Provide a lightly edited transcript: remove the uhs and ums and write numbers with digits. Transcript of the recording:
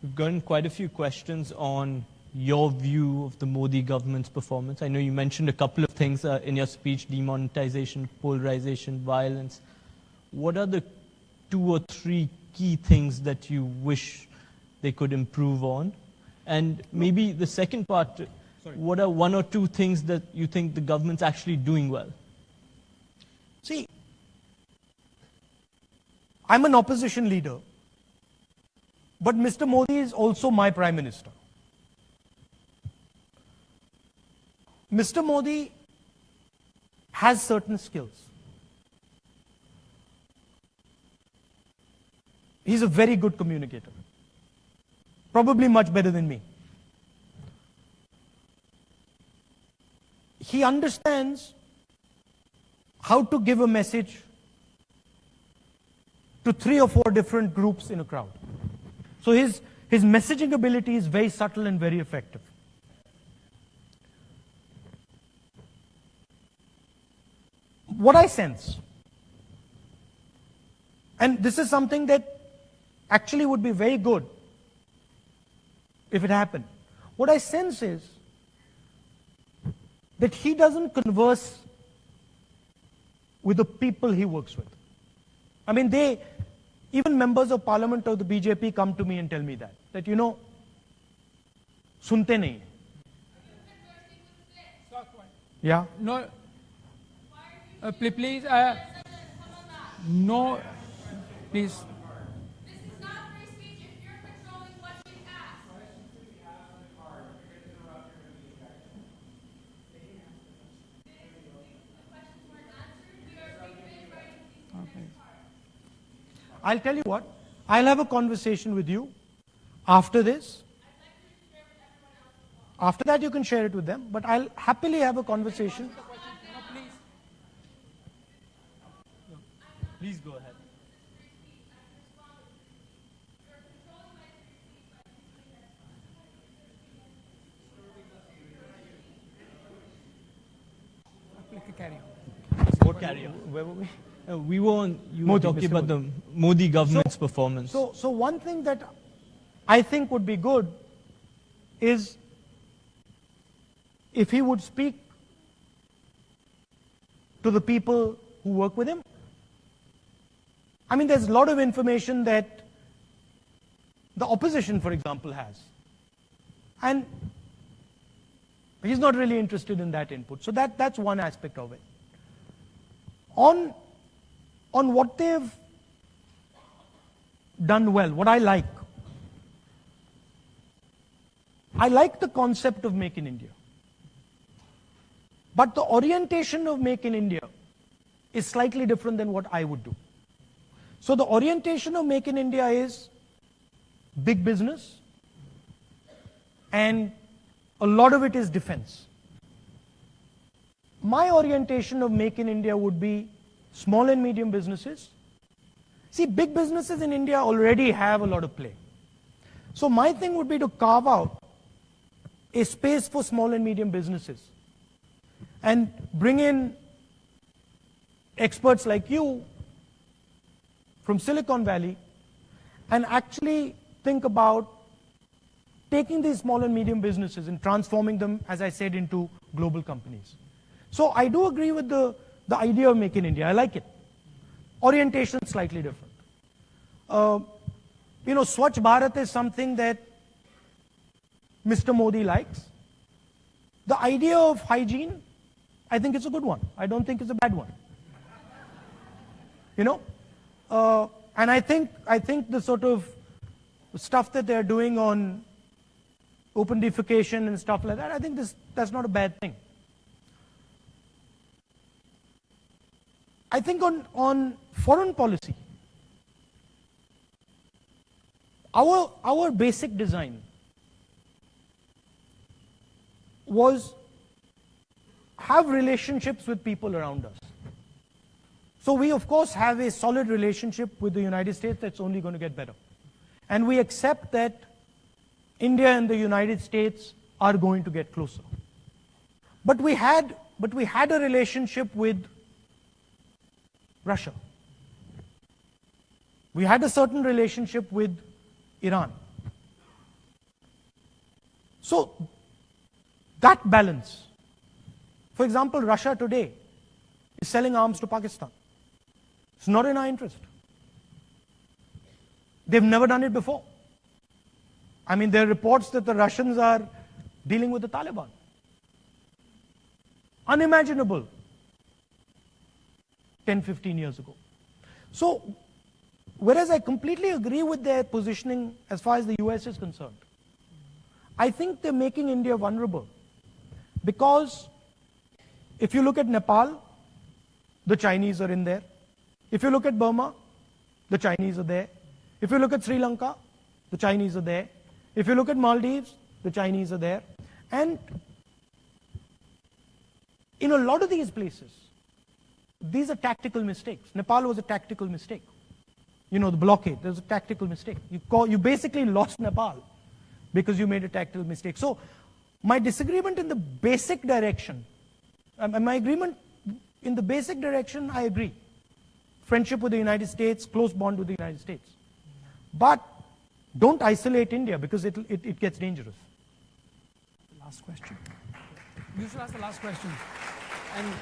We've gotten quite a few questions on your view of the Modi government's performance. I know you mentioned a couple of things in your speech: demonetization, polarization, violence. What are the 2 or 3 key things that you wish they could improve on? And maybe the second part, what are 1 or 2 things that you think the government's actually doing well? See, I'm an opposition leader, but Mr. Modi is also my Prime Minister. Mr. Modi has certain skills. He's a very good communicator, probably much better than me. He understands how to give a message to 3 or 4 different groups in a crowd. So his messaging ability is very subtle and very effective. What I sense, and this is something that actually would be very good if it happened. What I sense is that he doesn't converse with the people he works with. I mean, even members of parliament of the BJP come to me and tell me that you know, sunte nahi. Yeah. No, please, no, please. This is not free speech if you're controlling what she asks. I'll tell you what, I'll have a conversation with you after this. After that you can share it with them, but I'll happily have a conversation. Please go ahead. Carry on. What carry on? Where were we? We were on, you were talking about the Modi government's performance. So one thing that I think would be good is if he would speak to the people who work with him. I mean, there's a lot of information that the opposition, for example, has. And he's not really interested in that input. So that's one aspect of it. On what they've done well, what I like the concept of Make in India. But the orientation of Make in India is slightly different than what I would do. So the orientation of Make in India is big business, and a lot of it is defense. My orientation of Make in India would be small and medium businesses. See, big businesses in India already have a lot of play. So my thing would be to carve out a space for small and medium businesses and bring in experts like you from Silicon Valley and actually think about taking these small and medium businesses and transforming them, as I said, into global companies. So I do agree with the idea of Make in India. I like it. Orientation is slightly different. You know, Swachh Bharat is something that Mr. Modi likes. The idea of hygiene, I think it's a good one. I don't think it's a bad one. You know? And I think the sort of stuff that they're doing on open defecation and stuff like that, I think that's not a bad thing. I think on foreign policy, our basic design was have relationships with people around us. So we, of course, have a solid relationship with the United States that's only going to get better. And we accept that India and the United States are going to get closer. But we had a relationship with Russia. We had a certain relationship with Iran. So that balance. For example, Russia today is selling arms to Pakistan. It's not in our interest. They've never done it before. I mean, there are reports that the Russians are dealing with the Taliban. Unimaginable 10, 15 years ago. So, whereas I completely agree with their positioning as far as the US is concerned, I think they're making India vulnerable. Because if you look at Nepal, the Chinese are in there. If you look at Burma, the Chinese are there. If you look at Sri Lanka, the Chinese are there. If you look at Maldives, the Chinese are there. And in a lot of these places, these are tactical mistakes. Nepal was a tactical mistake. You know, the blockade, there's a tactical mistake. You basically lost Nepal because you made a tactical mistake. So my disagreement in the basic direction, my agreement in the basic direction, I agree. Friendship with the United States, close bond with the United States. But don't isolate India because it gets dangerous. Last question. You should ask the last question. And